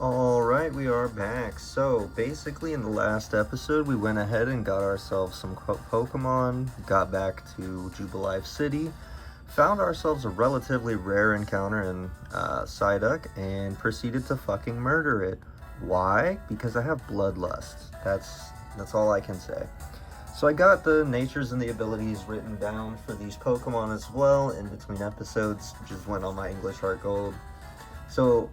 Alright, we are back. So, basically, in the last episode, we went ahead and got ourselves some Pokemon, got back to Jubilife City, found ourselves a relatively rare encounter in Psyduck, and proceeded to fucking murder it. Why? Because I have bloodlust. That's all I can say. So I got the natures and the abilities written down for these Pokemon as well in between episodes, just went on my English Heart Gold. So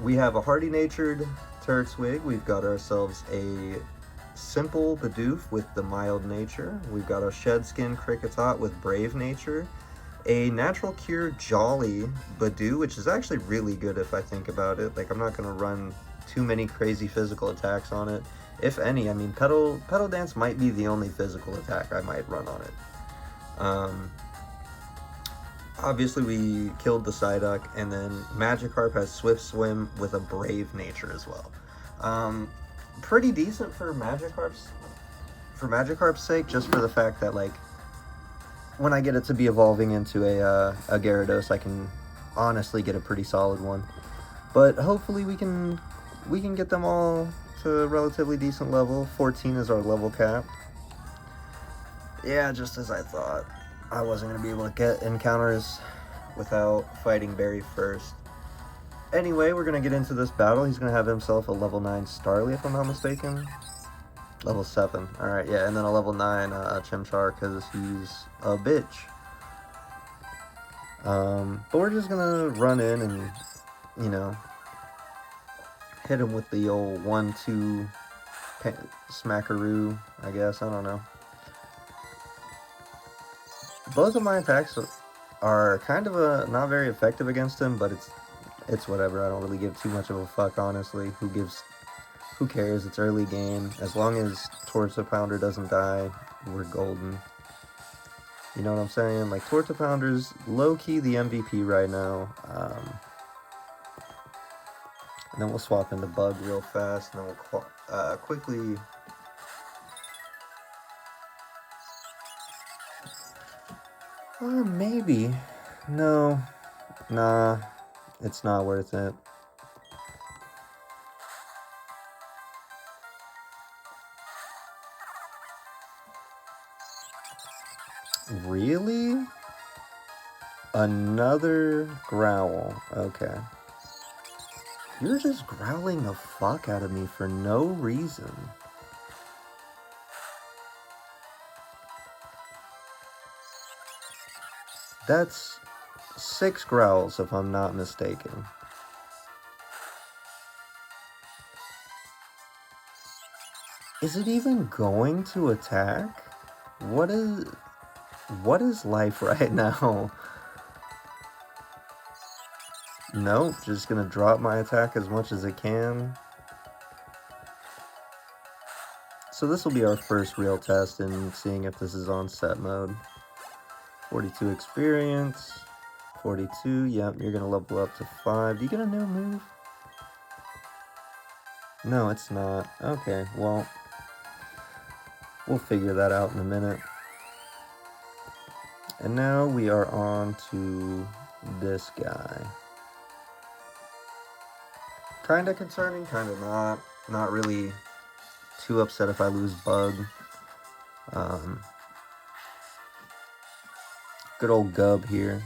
we have a hardy-natured Turtwig. We've got ourselves a simple Bidoof with the mild nature. We've got a Shedskin Kricketot with brave nature. A natural cure Jolly Badoo, which is actually really good if I think about it. Like, I'm not going to run too many crazy physical attacks on it. If any, I mean, Petal Dance might be the only physical attack I might run on it. Um, Obviously, we killed the Psyduck, and then Magikarp has Swift Swim with a Brave nature as well. Pretty decent for Magikarp's sake, just for the fact that, like, when I get it to be evolving into a Gyarados, I can honestly get a pretty solid one. But hopefully we can get them all to a relatively decent level. 14 is our level cap. Yeah, just as I thought. I wasn't going to be able to get encounters without fighting Barry first. Anyway, we're going to get into this battle. He's going to have himself a level 9 Starly, if I'm not mistaken. Level 7. Alright, yeah, and then a level 9 Chimchar, because he's a bitch. But we're just going to run in and, you know, hit him with the old 1-2 smackaroo, I guess. I don't know. Both of my attacks are kind of not very effective against him, but it's whatever. I don't really give too much of a fuck, honestly. Who cares? It's early game. As long as Tortapounder doesn't die, we're golden. You know what I'm saying? Like, Tortapounder's low-key the MVP right now. And then we'll swap into Bug real fast, and then we'll quickly... maybe. No. Nah. It's not worth it. Really? Another growl. Okay. You're just growling the fuck out of me for no reason. That's 6 growls, if I'm not mistaken. Is it even going to attack? What is life right now? Nope, just gonna drop my attack as much as it can. So this will be our first real test in seeing if this is on set mode. 42 experience. 42, yep, you're gonna level up to 5. Do you get a new move? No, it's not. Okay, well, we'll figure that out in a minute. And now we are on to this guy. Kinda concerning, kinda not. Not really too upset if I lose Bug. Good old Gub here.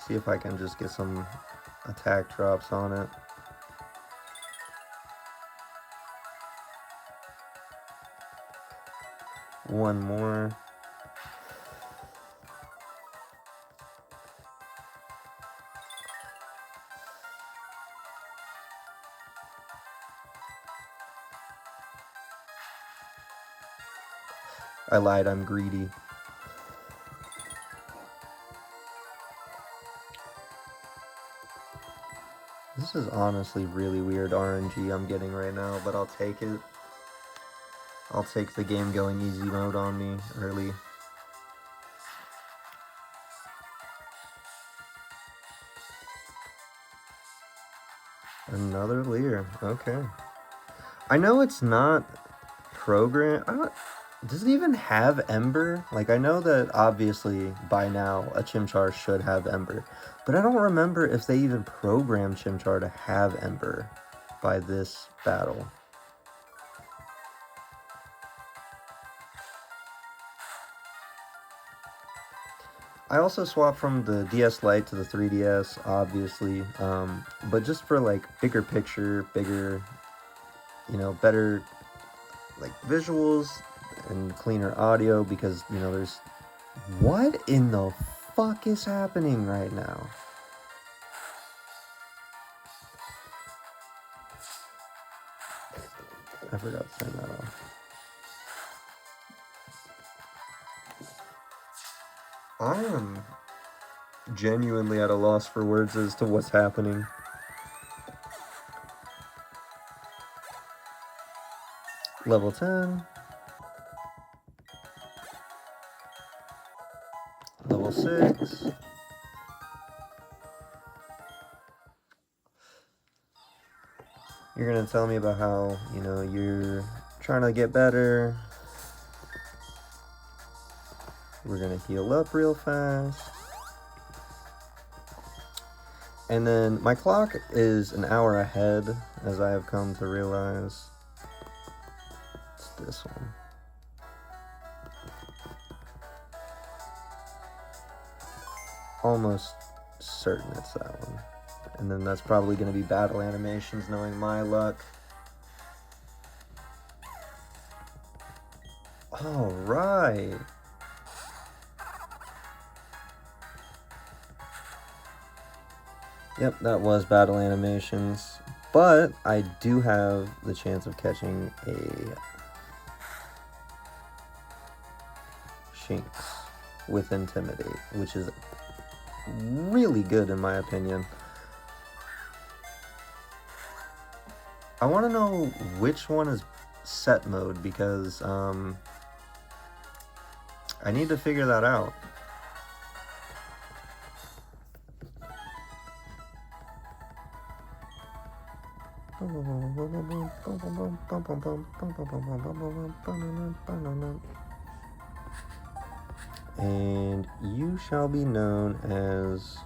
See if I can just get some attack drops on it. One more. I lied, I'm greedy. This is honestly really weird RNG I'm getting right now, but I'll take it. I'll take the game going easy mode on me early. Another Leer, okay. I know it's not programmed. Does it even have Ember? Like, I know that obviously by now a Chimchar should have Ember, but I don't remember if they even programmed Chimchar to have Ember by this battle. I also swapped from the DS Lite to the 3DS, obviously, but just for like bigger picture, bigger, better like visuals and cleaner audio, because there's, what in the fuck is happening right now? I forgot to turn that off. I am genuinely at a loss for words as to what's happening. Level 10. Level 6. You're gonna tell me about how, you're trying to get better. We're gonna heal up real fast. And then my clock is an hour ahead, as I have come to realize. It's this one. Almost certain it's that one. And then that's probably going to be battle animations, knowing my luck. All right. Yep, that was battle animations. But I do have the chance of catching a Shinx with Intimidate, which is really good in my opinion. I want to know which one is set mode, because I need to figure that out. And you shall be known as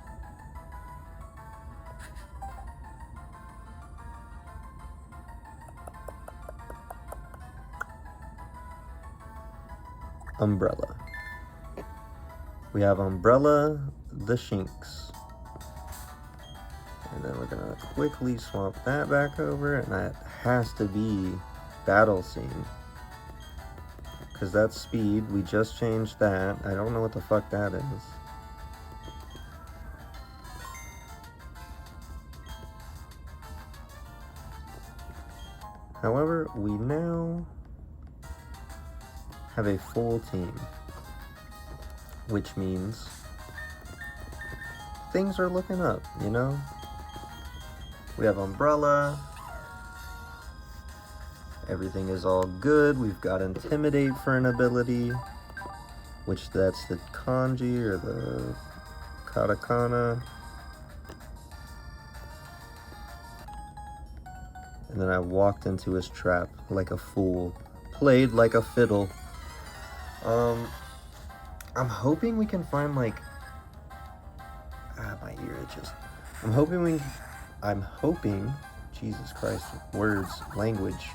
Umbrella. We have Umbrella the Shinx. And then we're gonna quickly swap that back over, and that has to be Battle Scene, because that's speed. We just changed that. I don't know what the fuck that is. However, we now have a full team, which means things are looking up, We have Umbrella. Everything is all good. We've got Intimidate for an ability, which that's the kanji or the katakana. And then I walked into his trap like a fool. Played like a fiddle. I'm hoping we can find my ear itches. I'm hoping, Jesus Christ, words, language.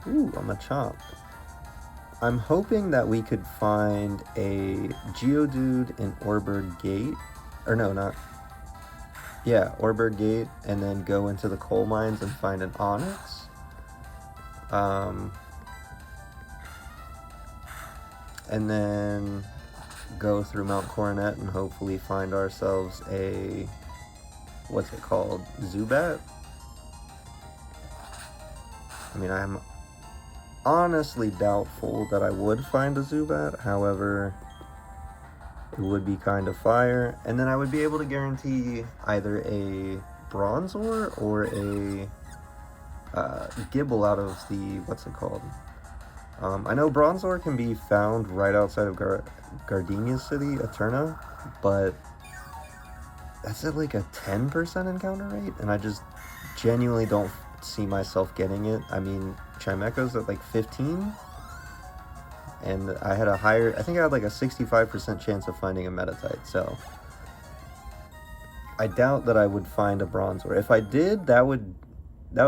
Ooh, I'm a chomp. I'm hoping that we could find a Geodude in Oreburgh Gate. Or no, not. Yeah, Oreburgh Gate, and then go into the coal mines and find an Onix. And then go through Mount Coronet and hopefully find ourselves a, what's it called, Zubat? I mean, I'm honestly doubtful that I would find a Zubat. However, it would be kind of fire. And then I would be able to guarantee either a Bronzor or a Gibble out of the, what's it called? I know Bronzor can be found right outside of Gardenia City, Eterna, but that's at like a 10% encounter rate, and I just genuinely don't see myself getting it. I mean, Chimecho's at like 15, and I had a higher, I think I had like a 65% chance of finding a Meditite, so I doubt that I would find a Bronzor. If I did, that would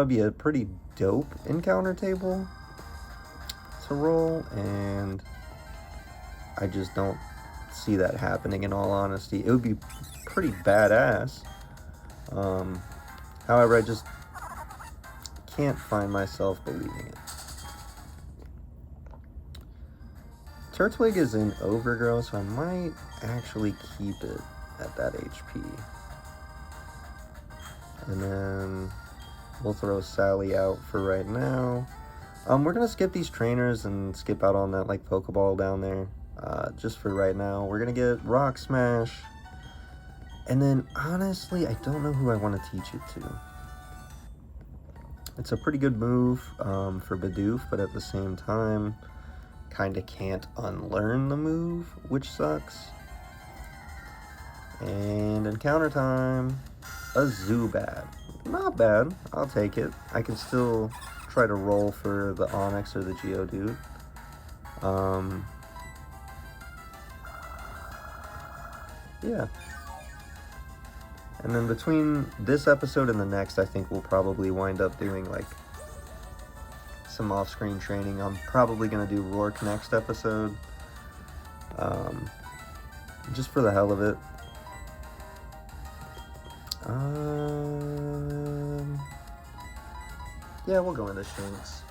be a pretty dope encounter table to roll, and I just don't see that happening, in all honesty. It would be pretty badass. However, I just can't find myself believing it. Turtwig is in Overgrow, so I might actually keep it at that HP. And then we'll throw Sally out for right now. We're gonna skip these trainers and skip out on that like Pokeball down there. Just for right now. We're gonna get Rock Smash. And then honestly, I don't know who I want to teach it to. It's a pretty good move for Bidoof, but at the same time, kinda can't unlearn the move, which sucks. And encounter time, a Zubat. Not bad, I'll take it. I can still try to roll for the Onix or the Geodude. Yeah. And then between this episode and the next, I think we'll probably wind up doing like some off-screen training. I'm probably gonna do Rourke next episode, just for the hell of it. Yeah, we'll go into Shinx.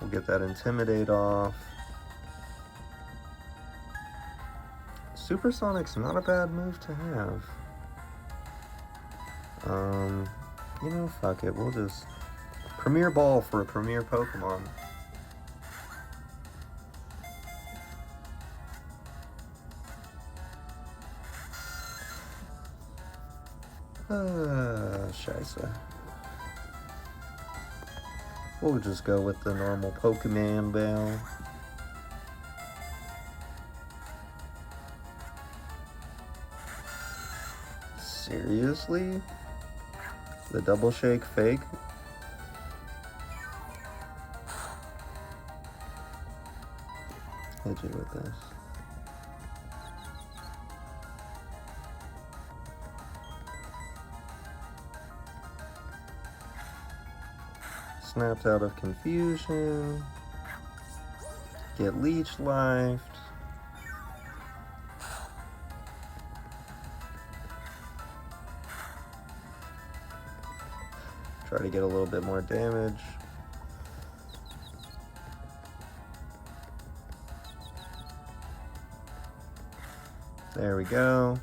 We'll get that Intimidate off. Supersonic's not a bad move to have. You know, fuck it. We'll just Premier Ball for a Premier Pokemon. Scheisse. We'll just go with the normal Pokemon Bell. Seriously? The double shake fake? Hit you with this. Snapped out of confusion. Get leech lifed. Try to get a little bit more damage. There we go.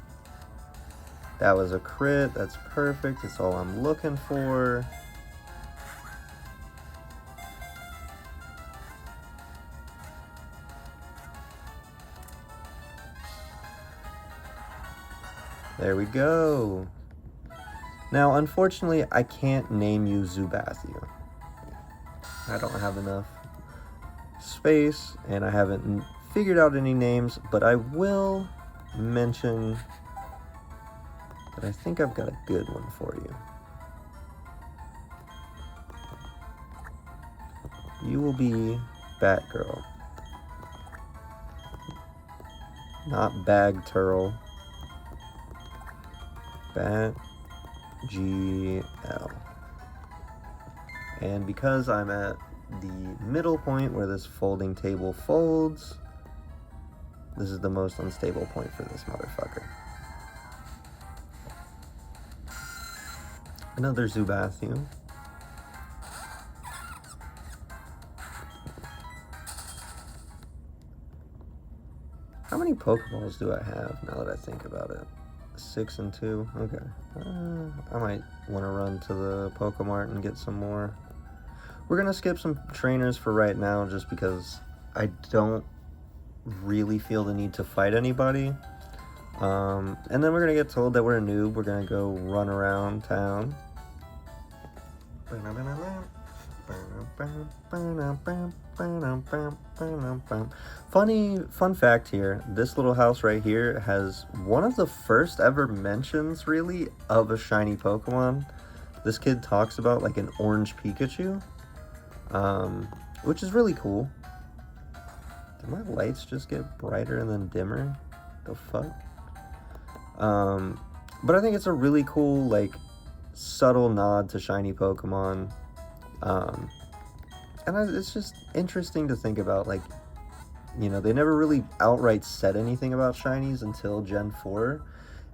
That was a crit. That's perfect. That's all I'm looking for. There we go. Now, unfortunately, I can't name you Zubathu. I don't have enough space, and I haven't figured out any names, but I will mention that I think I've got a good one for you. You will be Batgirl. Not Bag Turl. Bat GL. And because I'm at the middle point where this folding table folds, this is the most unstable point for this motherfucker. Another Zubathu. How many Pokeballs do I have now that I think about it? 6 and 2. Okay. I might want to run to the Pokemart and get some more. We're going to skip some trainers for right now just because I don't really feel the need to fight anybody. And then we're going to get told that we're a noob. We're going to go run around town. Fun fact here, this little house right here has one of the first ever mentions, really, of a shiny Pokemon. This kid talks about like an orange Pikachu, which is really cool. Did my lights just get brighter and then dimmer? The fuck? But I think it's a really cool, like, subtle nod to shiny Pokemon. It's just interesting to think about, like, you know, they never really outright said anything about shinies until Gen 4,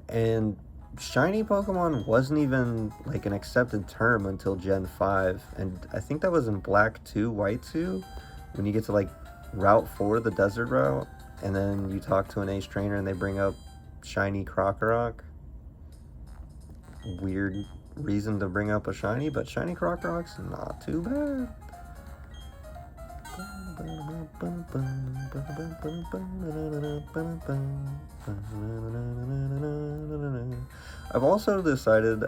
and shiny Pokemon wasn't even, like, an accepted term until Gen 5, and I think that was in Black 2, White 2, when you get to, like, Route 4, the desert route, and then you talk to an Ace Trainer and they bring up shiny Krokorok. Weird reason to bring up a shiny, but shiny Krokorok's not too bad. I've also decided,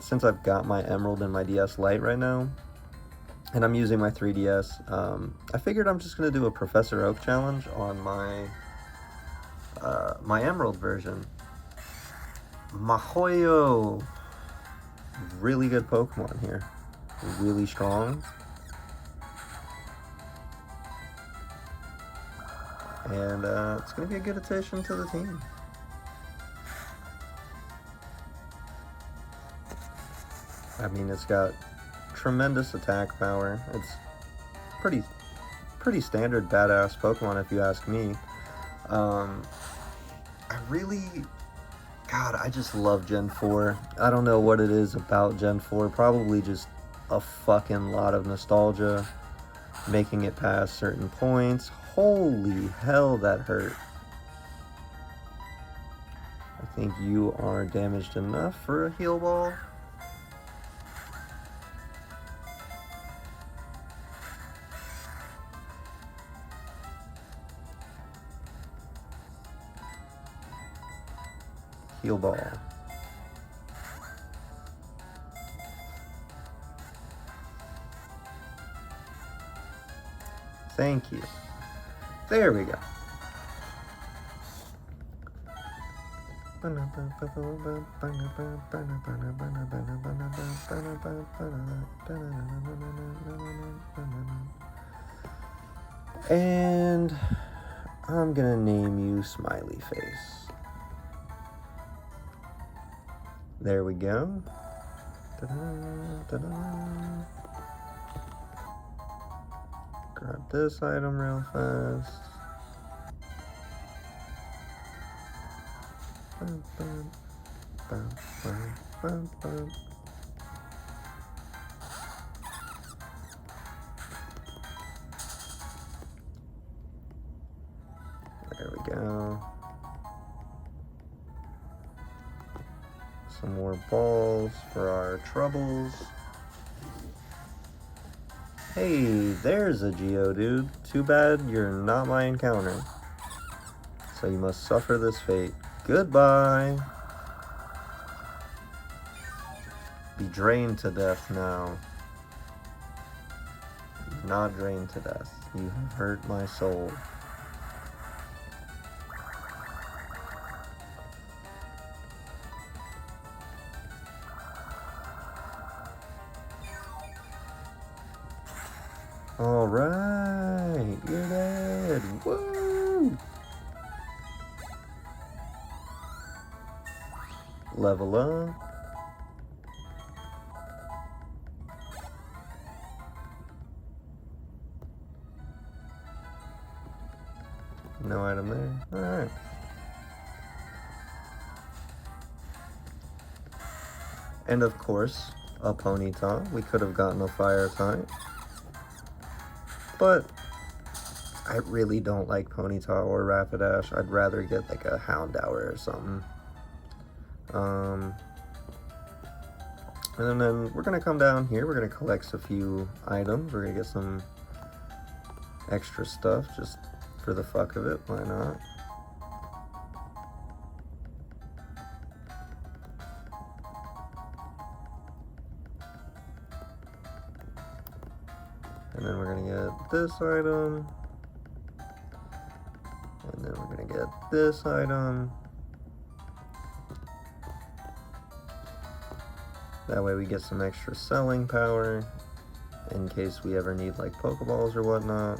since I've got my Emerald and my DS Lite right now, and I'm using my 3DS, I figured I'm just going to do a Professor Oak challenge on my my Emerald version. Mahoyo! Really good Pokemon here. Really strong. And it's going to be a good addition to the team. I mean, it's got tremendous attack power. It's pretty standard badass Pokemon if you ask me. I just love Gen 4. I don't know what it is about Gen 4. Probably just a fucking lot of nostalgia. Making it past certain points. Holy hell, that hurt. I think you are damaged enough for a heal ball. Heal ball. Thank you. There we go. And I'm gonna name you Smiley Face. There we go. Grab this item real fast. There we go. Some more balls for our troubles. Hey, there's a Geodude. Too bad you're not my encounter. So you must suffer this fate. Goodbye. Be drained to death now. You're not drained to death. You have hurt my soul. Alright, you're dead. Woo! Level up. No item there. Alright. And of course, a Ponyta. We could have gotten a fire type. But I really don't like Ponyta or Rapidash. I'd rather get like a Houndour or something. And then we're gonna come down here. We're gonna collect a few items. We're gonna get some extra stuff just for the fuck of it. Why not? get this item. And then we're gonna get this item. That way we get some extra selling power in case we ever need like Pokeballs or whatnot.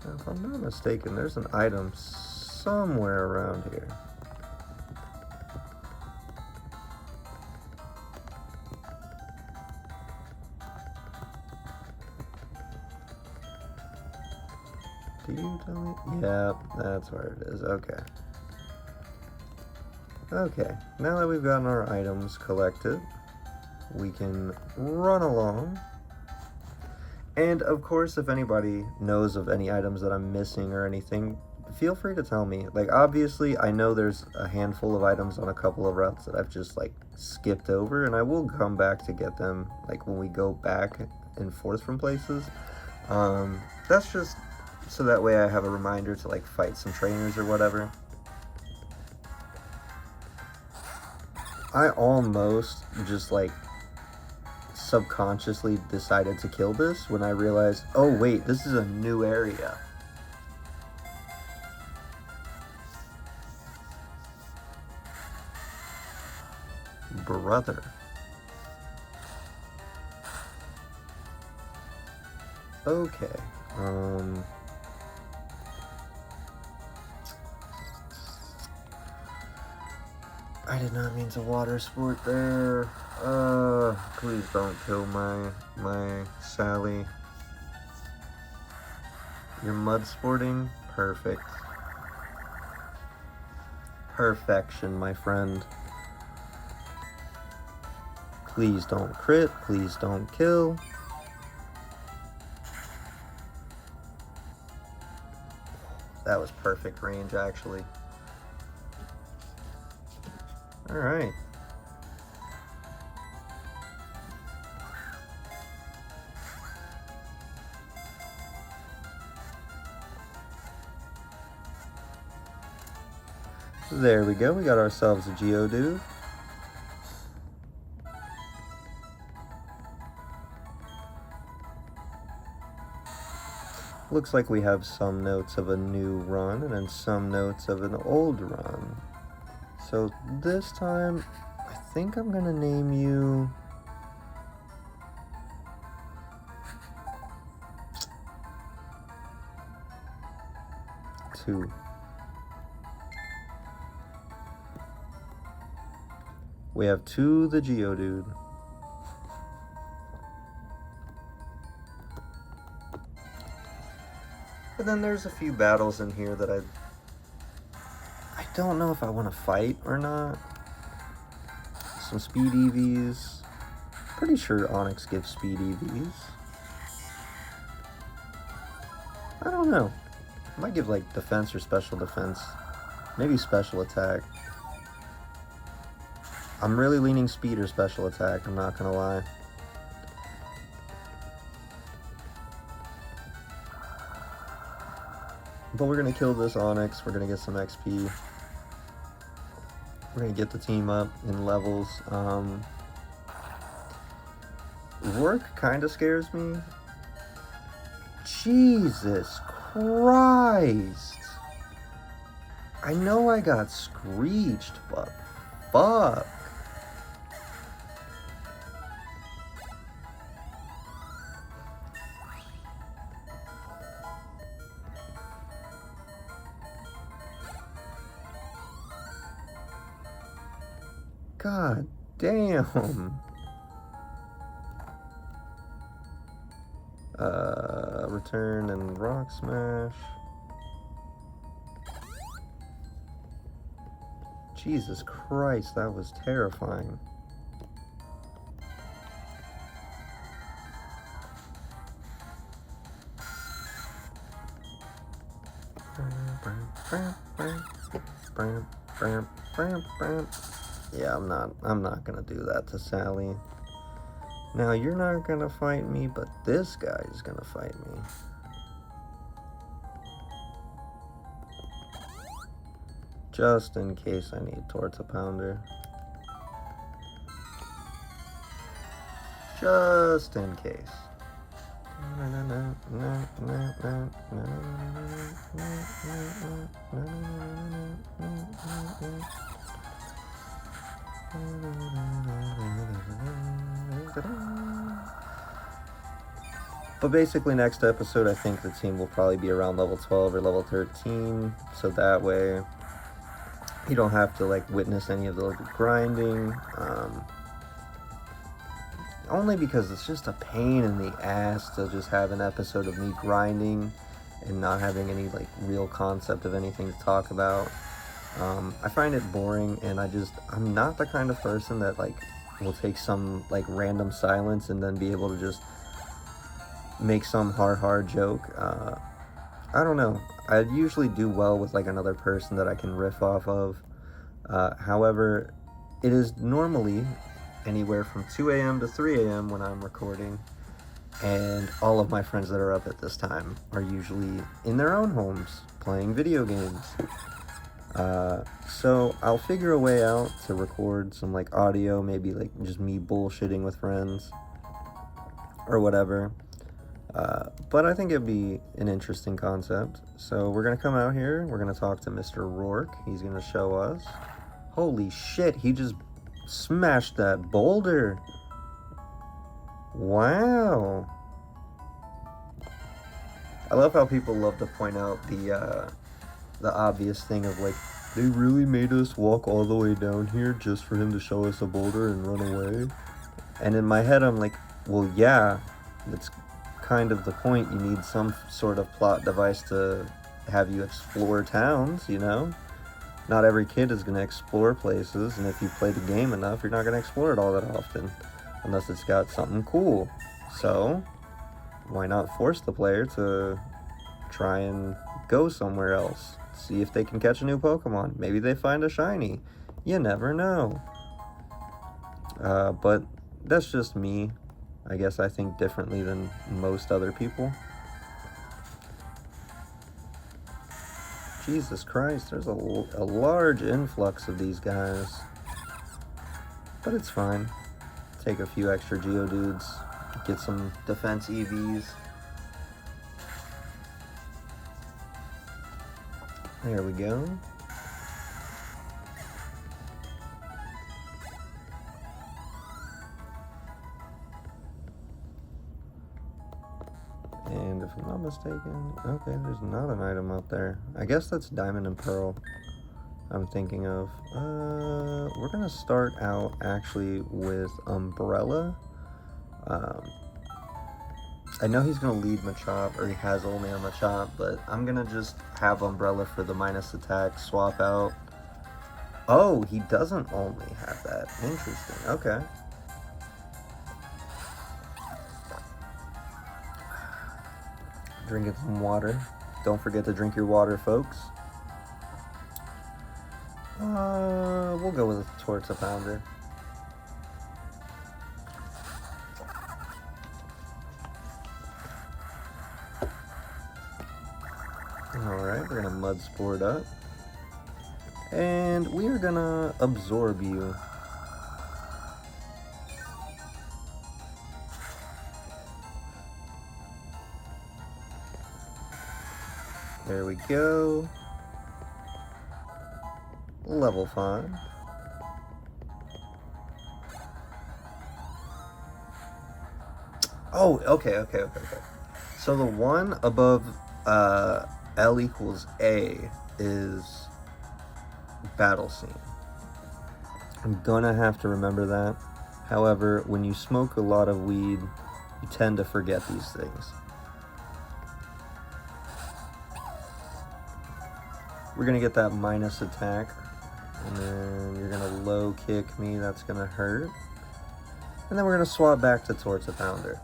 Now, if I'm not mistaken, there's an item somewhere around here. Do you tell me? Yeah, that's where it is. Okay. Okay, now that we've gotten our items collected, we can run along. And of course, if anybody knows of any items that I'm missing or anything, feel free to tell me. Like, obviously, I know there's a handful of items on a couple of routes that I've just, like, skipped over, and I will come back to get them, like, when we go back and forth from places. That's just so that way I have a reminder to, like, fight some trainers or whatever. I almost just, like, subconsciously decided to kill this when I realized, oh wait, this is a new area. Brother. Okay. I did not mean to water sport there. Please don't kill my Sally. You're mud sporting? Perfect. Perfection, my friend. Please don't crit. Please don't kill. That was perfect range, actually. Alright. There we go, we got ourselves a Geodude. Looks like we have some notes of a new run and then some notes of an old run. So this time, I think I'm gonna name you... Two. We have Two the Geodude. And then there's a few battles in here that I don't know if I want to fight or not. Some speed EVs. Pretty sure Onix gives speed EVs. I don't know. Might give like defense or special defense. Maybe special attack. I'm really leaning speed or special attack, I'm not gonna lie. But we're gonna kill this Onix, we're gonna get some XP. We're gonna get the team up in levels. Rourke kinda scares me. Jesus Christ! I know I got screeched, but fuck. God damn. Return and Rock Smash. Jesus Christ, that was terrifying. Yeah, I'm not gonna do that to Sally. Now, you're not gonna fight me, but this guy is gonna fight me. Just in case I need Torta Pounder. Just in case. But basically, next episode, I think the team will probably be around level 12 or level 13, so that way you don't have to like witness any of the grinding. Only because it's just a pain in the ass to just have an episode of me grinding and not having any like real concept of anything to talk about. I find it boring, and I'm not the kind of person that like will take some like random silence and then be able to just make some hard joke. I don't know. I usually do well with like another person that I can riff off of. However, it is normally anywhere from 2 a.m. to 3 a.m. when I'm recording, and all of my friends that are up at this time are usually in their own homes playing video games. So I'll figure a way out to record some like audio, maybe like just me bullshitting with friends or whatever. But I think it'd be an interesting concept. So we're gonna come out here, we're gonna talk to Mr. Rourke. He's gonna show us. Holy shit, he just smashed that boulder. Wow. I love how people love to point out the obvious thing of like, they really made us walk all the way down here just for him to show us a boulder and run away. And in my head, I'm like, well, yeah, that's kind of the point. You need some sort of plot device to have you explore towns, you know? Not every kid is going to explore places, and if you play the game enough, you're not going to explore it all that often, unless it's got something cool. So, why not force the player to try and go somewhere else? See if they can catch a new Pokemon. Maybe they find a shiny. You never know. But that's just me. I guess I think differently than most other people. Jesus Christ, there's a large influx of these guys. But it's fine. Take a few extra Geodudes, get some defense EVs. There we go. And if I'm not mistaken, okay, there's not an item up there. I guess that's Diamond and Pearl I'm thinking of. We're gonna start out actually with Umbrella. I know he's gonna lead Machop, or he has only a Machop, but I'm gonna just have Umbrella for the minus attack, swap out. Oh, he doesn't only have that. Interesting, okay. Drinking some water. Don't forget to drink your water, folks. We'll go with a Torta Pounder. Alright, we're gonna Mud Sport up. And we are gonna absorb you. There we go. Level 5. Oh, okay. So the one above L equals A is Battle Scene. I'm gonna have to remember that. However, when you smoke a lot of weed, you tend to forget these things. We're gonna get that minus attack, and then you're gonna low kick me, that's gonna hurt. And then we're gonna swap back to Torta Pounder.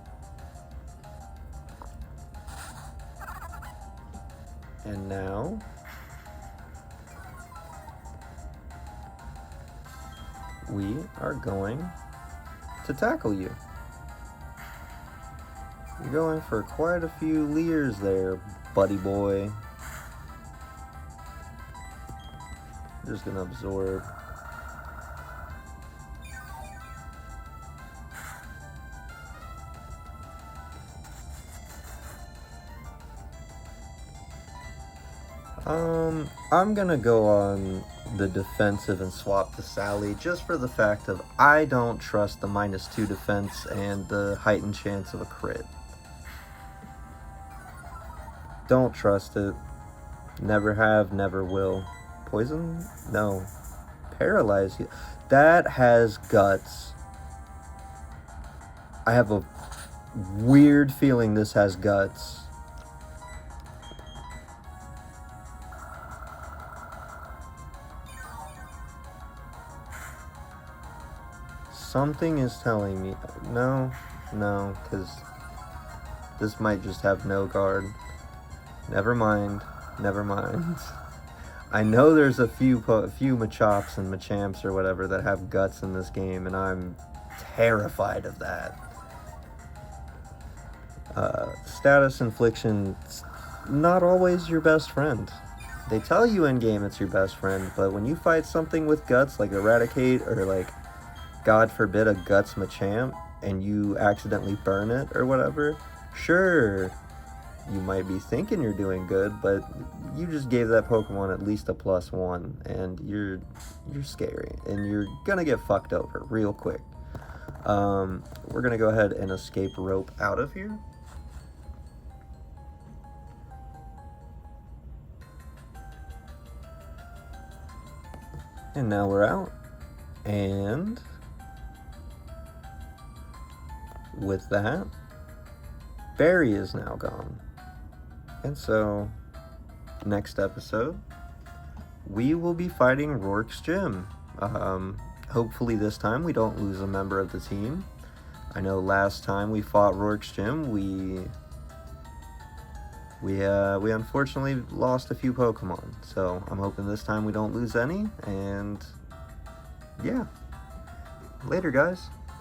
And now, we are going to tackle you. You're going for quite a few leers there, buddy boy. Just gonna absorb. I'm gonna go on the defensive and swap to Sally just for the fact of I don't trust the -2 defense and the heightened chance of a crit. Don't trust it. Never have, never will. Poison? No. Paralyze you. That has guts. I have a weird feeling this has guts. Something is telling me no, because this might just have no guard. Never mind. I know there's a few Machops and Machamps or whatever that have guts in this game, and I'm terrified of that. Status infliction, not always your best friend. They tell you in game it's your best friend, but when you fight something with guts like Eradicate or like, God forbid, a Guts Machamp, and you accidentally burn it or whatever, sure, you might be thinking you're doing good, but you just gave that Pokemon at least a +1, and you're scary, and you're gonna get fucked over real quick. We're gonna go ahead and escape rope out of here. And now we're out. And with that, Barry is now gone. And so, next episode, we will be fighting Rourke's Gym. Hopefully this time we don't lose a member of the team. I know last time we fought Rourke's Gym, we unfortunately lost a few Pokemon. So I'm hoping this time we don't lose any. And yeah, later guys.